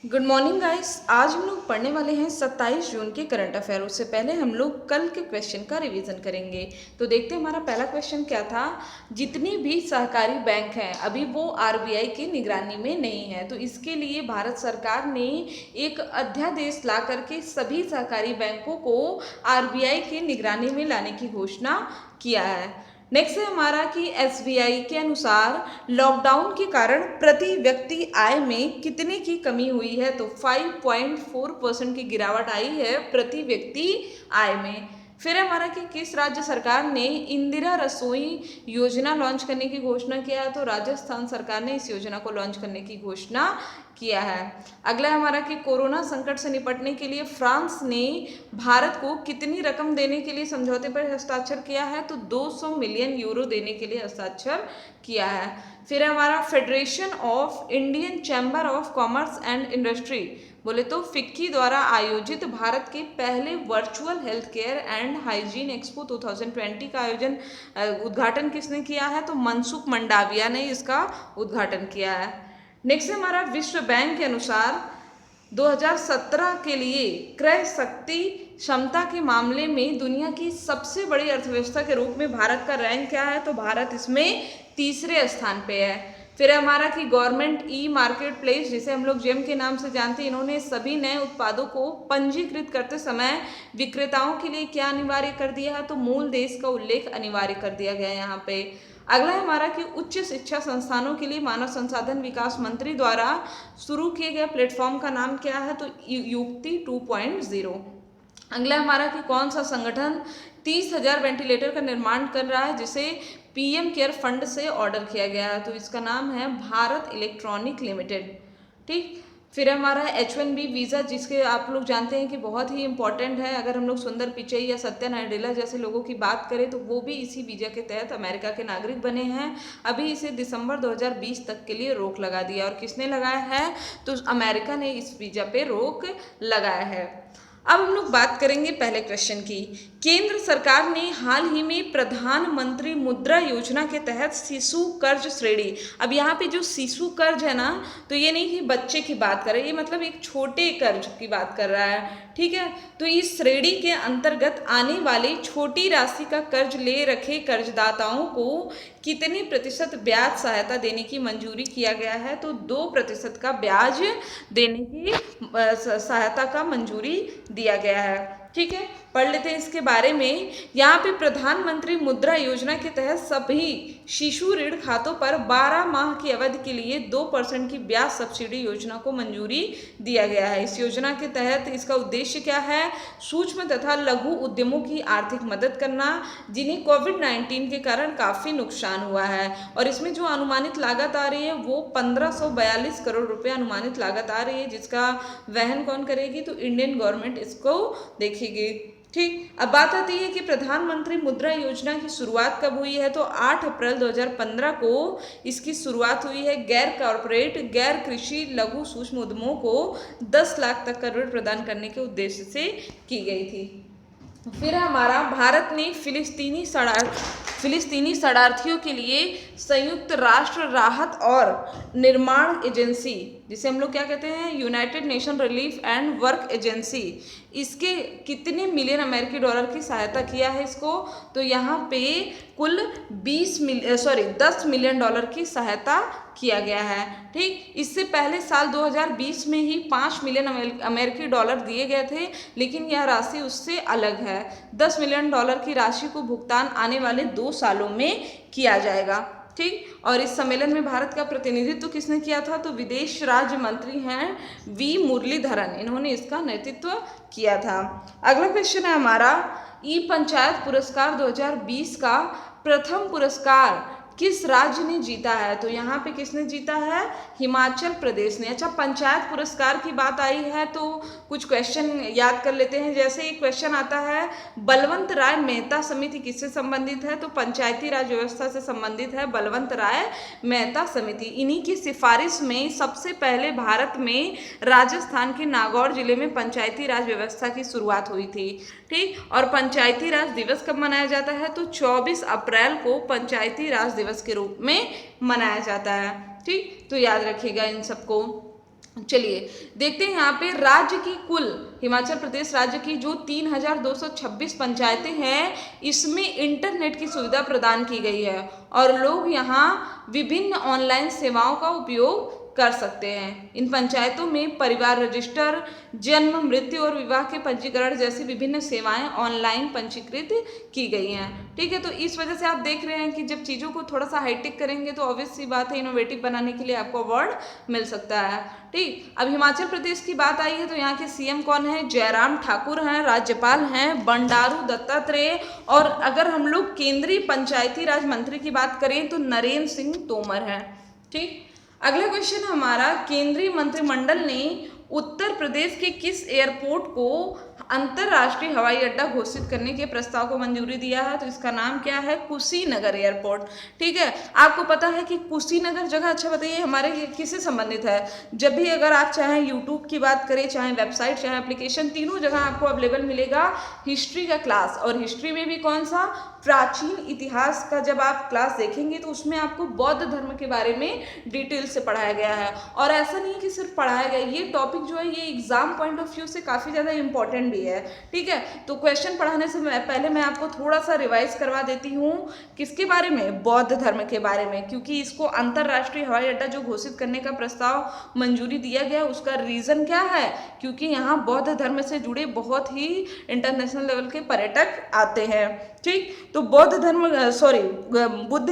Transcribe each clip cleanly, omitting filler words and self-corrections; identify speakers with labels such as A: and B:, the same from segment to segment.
A: Good morning guys. आज हम लोग पढ़ने वाले हैं 27 जून के करंट अफेयर। उससे पहले हम लोग कल के क्वेश्चन का रिवीजन करेंगे। तो देखते हैं हमारा पहला क्वेश्चन क्या था। जितनी भी सहकारी बैंक हैं अभी वो आरबीआई की निगरानी में नहीं है, तो इसके लिए भारत सरकार ने एक अध्यादेश ला करके सभी सहकारी बैंकों को आरबीआई की निगरानी में लाने की घोषणा किया है। नेक्स्ट है हमारा कि एसबीआई के अनुसार लॉकडाउन के कारण प्रति व्यक्ति आय में कितने की कमी हुई है, तो 5.4% की गिरावट आई है प्रति व्यक्ति आय में। फिर हमारा कि किस राज्य सरकार ने इंदिरा रसोई योजना लॉन्च करने की घोषणा किया है, तो राजस्थान सरकार ने इस योजना को लॉन्च करने की घोषणा किया है। अगला हमारा कि कोरोना संकट से निपटने के लिए फ्रांस ने भारत को कितनी रकम देने के लिए समझौते पर हस्ताक्षर किया है, तो 200 मिलियन यूरो देने के लिए हस्ताक्षर किया है। फिर हमारा federation of Indian chamber of commerce and industry बोले तो फिक्की द्वारा आयोजित भारत के पहले virtual health care and hygiene expo 2020 का उद्घाटन किसने किया है, तो मनसुख मंडाविया ने इसका उद्घाटन किया है। नेक्स्ट हमारा विश्व बैंक के अनुसार 2017 के लिए क्रय शक्ति क्षमता के मामले में दुनिया की सबसे बड़ी अर्थव्यवस्था के रूप में भारत का रैंक क्या है, तो भारत इसमें तीसरे स्थान पे है। फिर हमारा कि गवर्नमेंट ई मार्केट प्लेस जिसे हम लोग जेम के नाम से जानते हैं, इन्होंने सभी नए उत्पादों को पंजीकृत करते समय विक्रेताओं के लिए क्या अनिवार्य कर दिया है, तो मूल देश का उल्लेख अनिवार्य कर दिया गया है यहाँ पे। अगला है हमारा कि उच्च शिक्षा संस्थानों के लिए मानव संसाधन विकास मंत्री द्वारा शुरू किए गए प्लेटफॉर्म का नाम क्या है, तो युक्ति 2.0। अगला हमारा कि कौन सा संगठन 30,000 वेंटिलेटर का निर्माण कर रहा है जिसे पीएम केयर फंड से ऑर्डर किया गया है, तो इसका नाम है भारत इलेक्ट्रॉनिक लिमिटेड। ठीक। फिर हमारा H1B वीज़ा जिसके आप लोग जानते हैं कि बहुत ही इंपॉर्टेंट है। अगर हम लोग सुंदर पिचई या सत्या नाडेला जैसे लोगों की बात करें तो वो भी इसी वीज़ा के तहत अमेरिका के नागरिक बने हैं। अभी इसे दिसंबर 2020 तक के लिए रोक लगा दिया। और किसने लगाया है, तो अमेरिका ने इस वीज़ा पे रोक लगाया है। अब हम लोग बात करेंगे पहले क्वेश्चन की। केंद्र सरकार ने हाल ही में प्रधानमंत्री मुद्रा योजना के तहत शिशु कर्ज श्रेणी, अब यहाँ पे जो शिशु कर्ज है ना, तो ये नहीं कि बच्चे की बात कर रहे हैं, ये मतलब एक छोटे कर्ज की बात कर रहा है। ठीक है, तो इस श्रेणी के अंतर्गत आने वाले छोटी राशि का कर्ज ले रखे कर्जदाताओं को कितने प्रतिशत ब्याज सहायता देने की मंजूरी किया गया है, तो 2% का ब्याज देने की सहायता का मंजूरी दिया गया है। ठीक है, पढ़ लेते हैं इसके बारे में। यहाँ पे प्रधानमंत्री मुद्रा योजना के तहत सभी शिशु ऋण खातों पर 12 माह की अवधि के लिए 2% की ब्याज सब्सिडी योजना को मंजूरी दिया गया है। इस योजना के तहत इसका उद्देश्य क्या है, सूक्ष्म तथा लघु उद्यमों की आर्थिक मदद करना जिन्हें कोविड-19 के कारण काफ़ी नुकसान हुआ है। और इसमें जो अनुमानित लागत आ रही है वो 1542 करोड़ रुपये अनुमानित लागत आ रही है, जिसका वहन कौन करेगी, तो इंडियन गवर्नमेंट इसको देखेगी। ठीक। अब बात आती है कि प्रधानमंत्री मुद्रा योजना की शुरुआत कब हुई है, तो 8 अप्रैल 2015 को इसकी शुरुआत हुई है। गैर कॉरपोरेट गैर कृषि लघु सूक्ष्म उद्यमों को 10 लाख तक का ऋण प्रदान करने के उद्देश्य से की गई थी। फिर हमारा भारत ने फिलिस्तीनी शरणार्थियों के लिए संयुक्त राष्ट्र राहत और निर्माण एजेंसी जिसे हम लोग क्या कहते हैं, United nation relief and work agency, इसके कितने मिलियन अमेरिकी डॉलर की सहायता किया है इसको, तो यहाँ पे कुल 10 मिलियन डॉलर की सहायता किया गया है। ठीक। इससे पहले साल 2020 में ही 5 मिलियन अमेरिकी डॉलर दिए गए थे, लेकिन यह राशि उससे अलग है। 10 मिलियन डॉलर की राशि को भुगतान आने वाले 2 सालों में किया जाएगा। ठीक। और इस सम्मेलन में भारत का प्रतिनिधित्व किसने किया था, तो विदेश राज्य मंत्री हैं वी मुरलीधरन, इन्होंने इसका नेतृत्व किया था। अगला क्वेश्चन है हमारा, ई पंचायत पुरस्कार 2020 का प्रथम पुरस्कार किस राज्य ने जीता है, तो यहाँ पे किसने जीता है, हिमाचल प्रदेश ने। अच्छा, पंचायत पुरस्कार की बात आई है तो कुछ क्वेश्चन याद कर लेते हैं। जैसे एक क्वेश्चन आता है, बलवंत राय मेहता समिति किससे संबंधित है, तो पंचायती राज व्यवस्था से संबंधित है बलवंत राय मेहता समिति। इन्हीं की सिफारिश में सबसे पहले भारत में राजस्थान के नागौर जिले में पंचायती राज व्यवस्था की शुरुआत हुई थी। ठीक। और पंचायती राज दिवस कब मनाया जाता है, तो 24 अप्रैल को पंचायती राज दिवस के रूप में मनाया जाता है। ठीक, तो याद रखिएगा इन सबको। चलिए देखते हैं यहाँ पे राज्य की कुल, हिमाचल प्रदेश राज्य की जो 3226 पंचायतें हैं, इसमें इंटरनेट की सुविधा प्रदान की गई है और लोग यहाँ विभिन्न ऑनलाइन सेवाओं का उपयोग कर सकते हैं। इन पंचायतों में परिवार रजिस्टर, जन्म, मृत्यु और विवाह के पंजीकरण जैसी विभिन्न सेवाएं ऑनलाइन पंजीकृत की गई हैं। ठीक है, तो इस वजह से आप देख रहे हैं कि जब चीज़ों को थोड़ा सा हाईटेक करेंगे तो ऑब्वियस सी बात है इनोवेटिव बनाने के लिए आपको अवार्ड मिल सकता है। ठीक, अब हिमाचल प्रदेश की बात आई है तो यहाँ के सीएम कौन है? जयराम ठाकुर हैं। राज्यपाल हैं बंडारू दत्तात्रेय। और अगर हम लोग केंद्रीय पंचायती राज मंत्री की बात करें तो नरेंद्र सिंह तोमर हैं। ठीक, अगला क्वेश्चन हमारा, केंद्रीय मंत्रिमंडल ने उत्तर प्रदेश के किस एयरपोर्ट को अंतर्राष्ट्रीय हवाई अड्डा घोषित करने के प्रस्ताव को मंजूरी दिया है? तो इसका नाम क्या है? कुशीनगर एयरपोर्ट। ठीक है, आपको पता है कि कुशीनगर जगह, अच्छा बताइए हमारे किससे संबंधित है? जब भी अगर आप चाहे यूट्यूब की बात करें, चाहे वेबसाइट, चाहे एप्लीकेशन, तीनों जगह आपको अवेलेबल मिलेगा हिस्ट्री का क्लास। और हिस्ट्री में भी कौन सा? प्राचीन इतिहास का जब आप क्लास देखेंगे तो उसमें आपको बौद्ध धर्म के बारे में डिटेल से पढ़ाया गया है। और ऐसा नहीं कि सिर्फ पढ़ाया गया, ये टॉपिक जो है ये एग्जाम पॉइंट ऑफ व्यू से काफ़ी ज़्यादा इंपॉर्टेंट भी है। ठीक है, तो क्वेश्चन पढ़ाने से पहले मैं आपको थोड़ा सा रिवाइज करवा देती हूँ। किसके बारे में? बौद्ध धर्म के बारे में, क्योंकि इसको अंतर्राष्ट्रीय हवाई अड्डा जो घोषित करने का प्रस्ताव मंजूरी दिया गया, उसका रीज़न क्या है? क्योंकि यहाँ बौद्ध धर्म से जुड़े बहुत ही इंटरनेशनल लेवल के पर्यटक आते हैं। ठीक, तो बुद्ध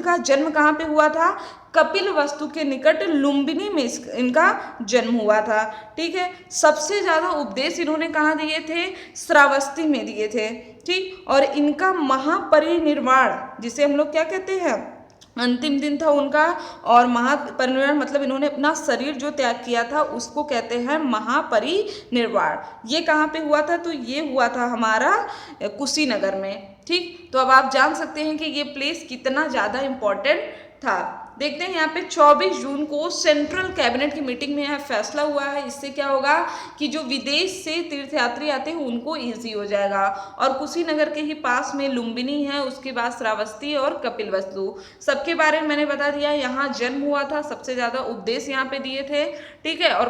A: का जन्म कहाँ पे हुआ था? कपिलवस्तु के निकट लुम्बिनी में इनका जन्म हुआ था। ठीक है, सबसे ज्यादा उपदेश इन्होंने कहाँ दिए थे? श्रावस्ती में दिए थे। ठीक, और इनका महापरिनिर्वाण, जिसे हम लोग क्या कहते हैं, अंतिम दिन था उनका। और महापरिनिर्वाण मतलब इन्होंने अपना शरीर जो त्याग किया था उसको कहते हैं महापरिनिर्वाण। ये कहाँ पे हुआ था? तो ये हुआ था हमारा कुशीनगर में। ठीक, तो अब आप जान सकते हैं कि ये प्लेस कितना ज़्यादा इम्पोर्टेंट था। देखते हैं यहाँ पे 24 जून को सेंट्रल कैबिनेट की मीटिंग में यह फैसला हुआ है। इससे क्या होगा कि जो विदेश से तीर्थयात्री आते हैं उनको इजी हो जाएगा। और कुशीनगर के ही पास में लुम्बिनी है, उसके बाद श्रावस्ती और कपिलवस्तु, सबके बारे में मैंने बता दिया। यहाँ जन्म हुआ था, सबसे ज़्यादा उपदेश यहाँ पे दिए थे। ठीक है, और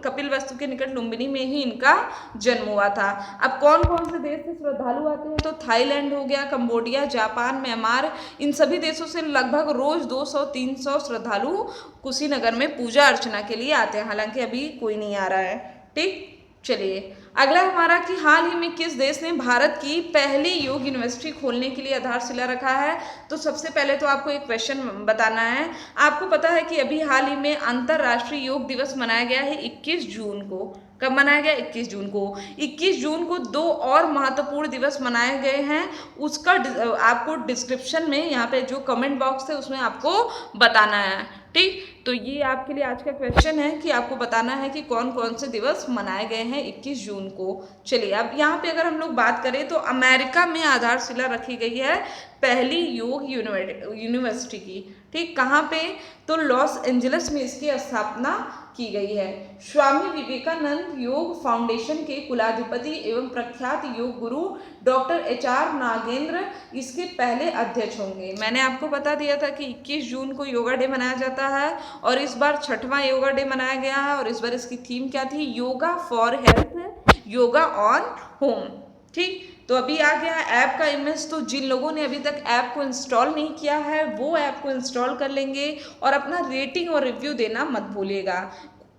A: कपिलवस्तु के निकट लुम्बिनी में ही इनका जन्म हुआ था। अब कौन कौन से देश से श्रद्धालु आते हैं? तो थाईलैंड हो गया, कंबोडिया, जापान, म्यांमार, इन सभी देशों से लगभग रोज 200-300 श्रद्धालु कुशीनगर में पूजा अर्चना के लिए आते हैं। हालांकि अभी कोई नहीं आ रहा है। ठीक, चलिए अगला हमारा कि हाल ही में किस देश ने भारत की पहली योग यूनिवर्सिटी खोलने के लिए आधारशिला रखा है? तो सबसे पहले तो आपको एक क्वेश्चन बताना है। आपको पता है कि अभी हाल ही में अंतर्राष्ट्रीय योग दिवस मनाया गया है 21 जून को। कब मनाया गया? 21 जून को। 21 जून को दो और महत्वपूर्ण दिवस मनाए गए हैं, उसका आपको डिस्क्रिप्शन में यहाँ पे जो कमेंट बॉक्स है उसमें आपको बताना है। ठीक, तो ये आपके लिए आज का क्वेश्चन है कि आपको बताना है कि कौन कौन से दिवस मनाए गए हैं 21 जून को। चलिए अब यहाँ पे अगर हम लोग बात करें तो अमेरिका में आधारशिला रखी गई है पहली योग यूनिवर्सिटी की। ठीक, कहाँ पे? तो लॉस एंजलिस में इसकी स्थापना की गई है। स्वामी विवेकानंद योग फाउंडेशन के कुलाधिपति एवं प्रख्यात योग गुरु डॉक्टर HR नागेंद्र इसके पहले अध्यक्ष होंगे। मैंने आपको बता दिया था कि 21 जून को योगा डे मनाया जाता है और इस बार 6वां योगा डे मनाया गया है। और इस बार इसकी थीम क्या थी? Yoga for health, yoga on home. ठीक, तो अभी आ गया ऐप का इमेज। तो जिन लोगों ने अभी तक ऐप को इंस्टॉल नहीं किया है वो ऐप को इंस्टॉल कर लेंगे और अपना रेटिंग और रिव्यू देना मत भूलिएगा।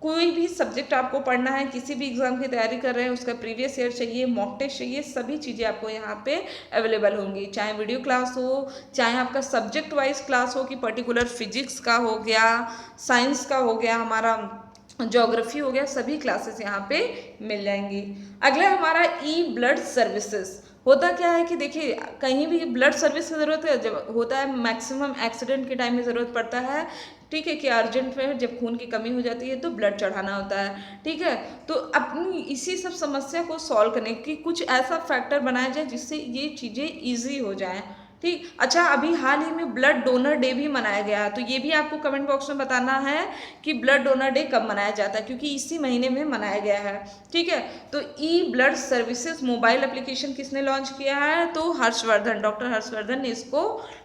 A: कोई भी सब्जेक्ट आपको पढ़ना है, किसी भी एग्जाम की तैयारी कर रहे हैं, उसका प्रीवियस ईयर चाहिए, मॉक टेस्ट चाहिए, सभी चीज़ें आपको यहाँ पे अवेलेबल होंगी। चाहे वीडियो क्लास हो, चाहे आपका सब्जेक्ट वाइज क्लास हो कि पर्टिकुलर फिजिक्स का हो गया, साइंस का हो गया, हमारा ज्योग्राफी हो गया, सभी क्लासेस यहाँ पे मिल जाएंगी। अगला हमारा ब्लड सर्विसेज। होता क्या है कि देखिए कहीं भी ब्लड सर्विस की ज़रूरत है, जब होता है मैक्सिमम एक्सीडेंट के टाइम में ज़रूरत पड़ता है। ठीक है, कि अर्जेंट में जब खून की कमी हो जाती है तो ब्लड चढ़ाना होता है। ठीक है, तो अपनी इसी सब समस्या को सॉल्व करने की कुछ ऐसा फैक्टर बनाया जाए जिससे ये चीज़ें ईजी हो जाएँ। ठीक। अच्छा, अभी हाल ही में ब्लड डोनर डे भी मनाया गया, तो ये भी आपको कमेंट बॉक्स में बताना है कि ब्लड डोनर डे कब मनाया जाता है, क्योंकि इसी महीने में मनाया गया है। ठीक है, तो ई ब्लड सर्विसेज मोबाइल एप्लीकेशन किसने लॉन्च किया है, तो हर्षवर्धन, डॉक्टर हर्षवर्धन ने इसको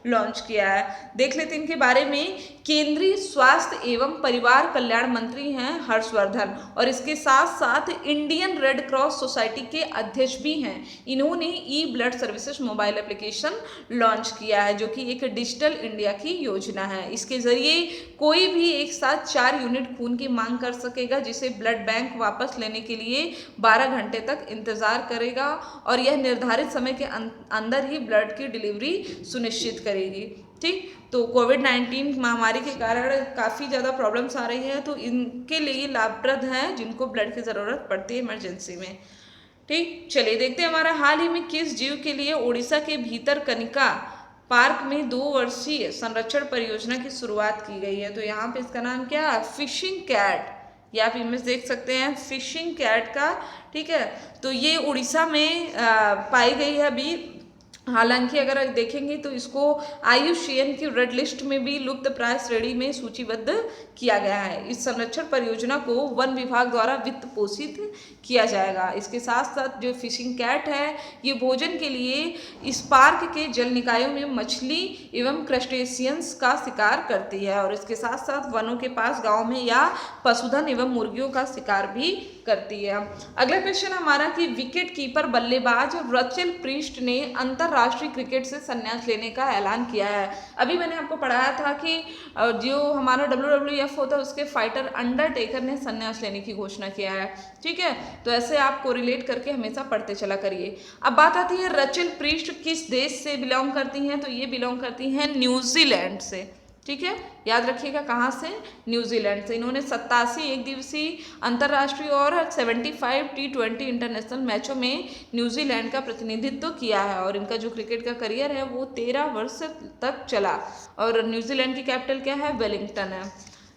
A: लॉन्च किया है। देख लेते हैं इनके बारे में। केंद्रीय स्वास्थ्य एवं परिवार कल्याण मंत्री हैं हर्षवर्धन, और इसके साथ साथ इंडियन रेड क्रॉस सोसाइटी के अध्यक्ष भी हैं। इन्होंने E blood services mobile application launch किया है, जो कि एक डिजिटल इंडिया की योजना है। इसके जरिए कोई भी एक साथ 4 यूनिट खून की मांग कर सकेगा, जिसे ब्लड बैंक वापस लेने के लिए 12 घंटे तक इंतजार करेगा, और यह निर्धारित समय के अंदर ही ब्लड की डिलीवरी सुनिश्चित करेगी। ठीक, तो कोविड-19 महामारी के कारण काफ़ी ज़्यादा प्रॉब्लम्स आ रही है, तो इनके लिए लाभप्रद है जिनको ब्लड की ज़रूरत पड़ती है इमरजेंसी में। ठीक, चलिए देखते हैं हमारा हाल ही में किस जीव के लिए उड़ीसा के भीतरकनिका पार्क में 2 वर्षीय संरक्षण परियोजना की शुरुआत की गई है। तो यहाँ पे इसका नाम क्या है, फिशिंग कैट। ये आप इमेज देख सकते हैं फिशिंग कैट का। ठीक है, तो ये उड़ीसा में पाई गई है अभी। हालांकि अगर देखेंगे तो इसको IUCN की रेड लिस्ट में भी लुप्त प्राय श्रेणी में सूचीबद्ध किया गया है। इस संरक्षण परियोजना को वन विभाग द्वारा वित्त पोषित किया जाएगा। इसके साथ साथ जो फिशिंग कैट है, ये भोजन के लिए इस पार्क के जल निकायों में मछली एवं क्रस्टेशियंस का शिकार करती है, और इसके साथ साथ वनों के पास गाँव में या पशुधन एवं मुर्गियों का शिकार भी करती है। अगला क्वेश्चन हमारा कि विकेट कीपर बल्लेबाज रचेल प्रीस्ट ने अंतरराष्ट्रीय क्रिकेट से संन्यास लेने का ऐलान किया है। अभी मैंने आपको पढ़ाया था कि जो हमारा WWF होता है उसके फाइटर अंडरटेकर ने संन्यास लेने की घोषणा किया है। ठीक है, तो ऐसे आप कोरिलेट करके हमेशा पढ़ते चला करिए। अब बात आती है रचेल प्रीस्ट किस देश से बिलोंग करती हैं, तो ये बिलोंग करती हैं न्यूजीलैंड से। ठीक है, याद रखिएगा कहाँ से, न्यूजीलैंड से। इन्होंने 87 एक दिवसीय अंतर्राष्ट्रीय और 75 T20 इंटरनेशनल मैचों में न्यूजीलैंड का प्रतिनिधित्व किया है, और इनका जो क्रिकेट का करियर है वो 13 वर्ष तक चला, और न्यूजीलैंड की कैपिटल क्या है, वेलिंगटन है।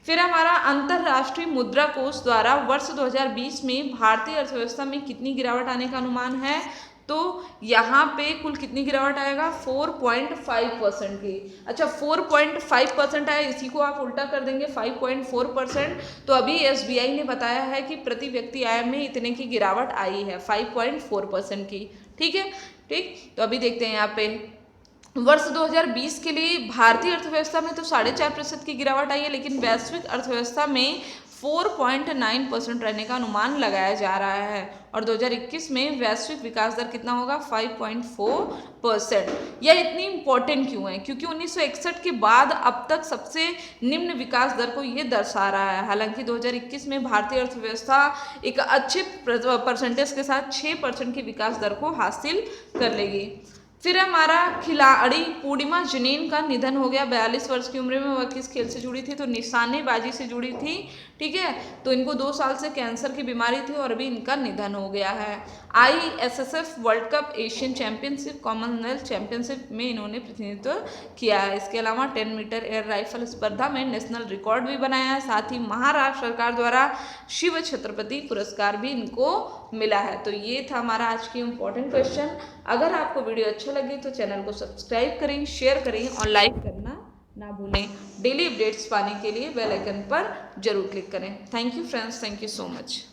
A: फिर हमारा अंतर्राष्ट्रीय मुद्रा कोष द्वारा वर्ष 2020 में भारतीय अर्थव्यवस्था में कितनी गिरावट आने का अनुमान है, तो यहाँ पे कुल कितनी गिरावट आएगा, 4.5% की। अच्छा, 4.5% आया, इसी को आप उल्टा कर देंगे 5.4%। तो अभी SBI ने बताया है कि प्रति व्यक्ति आय में इतने की गिरावट आई है, 5.4% की। ठीक है, ठीक, तो अभी देखते हैं यहाँ पे वर्ष 2020 के लिए भारतीय अर्थव्यवस्था में तो 4.5% की गिरावट आई है, लेकिन वैश्विक अर्थव्यवस्था में 4.9% रहने का अनुमान लगाया जा रहा है, और 2021 में वैश्विक विकास दर कितना होगा, 5.4%। यह इतनी इंपॉर्टेंट क्यों है, क्योंकि 1961 के बाद अब तक सबसे निम्न विकास दर को ये दर्शा रहा है। हालांकि 2021 में भारतीय अर्थव्यवस्था एक अच्छे परसेंटेज के साथ 6% की विकास दर को हासिल कर लेगी। फिर हमारा खिलाड़ी पूर्णिमा जनेन का निधन हो गया 42 वर्ष की उम्र में। वह किस खेल से जुड़ी थी, तो निशानेबाजी से जुड़ी थी। ठीक है, तो इनको 2 साल से कैंसर की बीमारी थी, और अभी इनका निधन हो गया है। ISSF world cup, Asian championship, Commonwealth championship में इन्होंने प्रतिनिधित्व किया है। इसके अलावा 10 मीटर एयर राइफल स्पर्धा में नेशनल रिकॉर्ड भी बनाया है। साथ ही महाराष्ट्र सरकार द्वारा शिव छत्रपति पुरस्कार भी इनको मिला है। तो ये था हमारा आज की इम्पोर्टेंट क्वेश्चन। अगर आपको वीडियो अच्छा लगे तो चैनल को सब्सक्राइब करें, शेयर करें और लाइक करना ना भूलें। डेली अपडेट्स पाने के लिए बेल आइकन पर जरूर क्लिक करें। Thank you friends, thank you so much.